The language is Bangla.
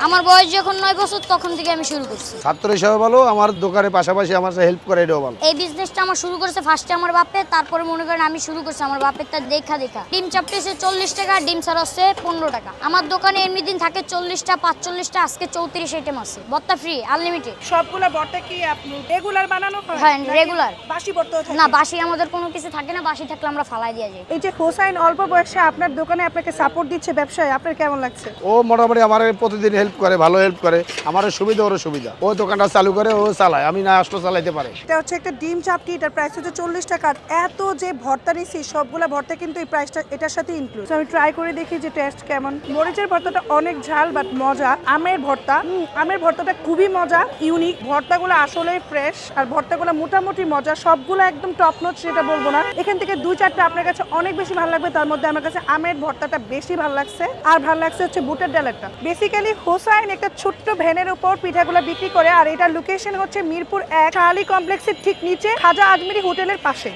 আমার বয়স যখন 9 বছর তখন থেকে আমি শুরু করছি। ছাত্র হিসেবে ভালো, আমার দোকানের পাশাপাশি আমার হেল্প করে এটাও ভালো। এই বিজনেসটা আমার শুরু করেছে ফার্স্টে আমার বাপে, তারপরে মনে করেন আমি শুরু করছি আমার বাপের তার দেখা। ডিম চাপটা হচ্ছে 40 টাকা, ডিম ছাড়া হচ্ছে 15 টাকা। আমার দোকানে এমনি দিন থাকে 40টা 45টা, আজকে 34 আইটেম আছে। ভর্তা ফ্রি, আনলিমিটেড। সবগুলা ভর্তা কি আপনি রেগুলার বানানো হয়? হ্যাঁ, নাকি রেগুলার। বাসি ভর্তাও থাকে? না, বাসি আমাদের কোনো কিছু থাকে না, বাসি থাকলে আমরা ফালাই দিয়ে যাই। এই যে হোসাইন অল্প বয়সে আপনার দোকানে আপনাকে সাপোর্ট দিচ্ছে ব্যবসায়, আপনার কেমন লাগছে? ও মোটামুটি আমার প্রতিদিন হেল্প করে, ভালো হেল্প করে। আমারও সুবিধা, ওরও সুবিধা। ও দোকানটা চালু করে, ও চালায়, আমি না আসলেও চালাইতে পারে। এটা হচ্ছে একটা ডিম চাপটি, এটার প্রাইস হচ্ছে 40 টাকা। এত যে ভর্তা নিছি সবগুলা ভর্তা কিন্তু এই প্রাইসটা এটার সাথে ইনক্লুড। আমি ট্রাই করে দেখি যে টেস্ট কেমন। মরিচের ভর্তাটা অনেক ঝাল বাট মজা। আমের ভর্তা, আমের ভর্তাটা খুবই মজা, ইউনিক। ভর্তাগুলো আসলেই ফ্রেশ আর ভর্তাগুলো মোটামুটি মজা। সবগুলো একদম টপ নোট সেটা বলবো না। এখান থেকে 2-4টা আপনার কাছে অনেক বেশি ভালো লাগবে। তার মধ্যে আমার কাছে আমের ভর্তাটা বেশি ভালো লাগছে, আর ভালো লাগছে হচ্ছে বুটের ডালেরটা। বেসিক্যালি হোসাইন একটা ছোট্ট ভ্যানের উপর পিঠাগুলো বিক্রি করে, আর এটা লোকেশন হচ্ছে মিরপুর 1 শাহালি কমপ্লেক্সের ঠিক নিচে খাজা আজমেরি হোটেলের পাশে।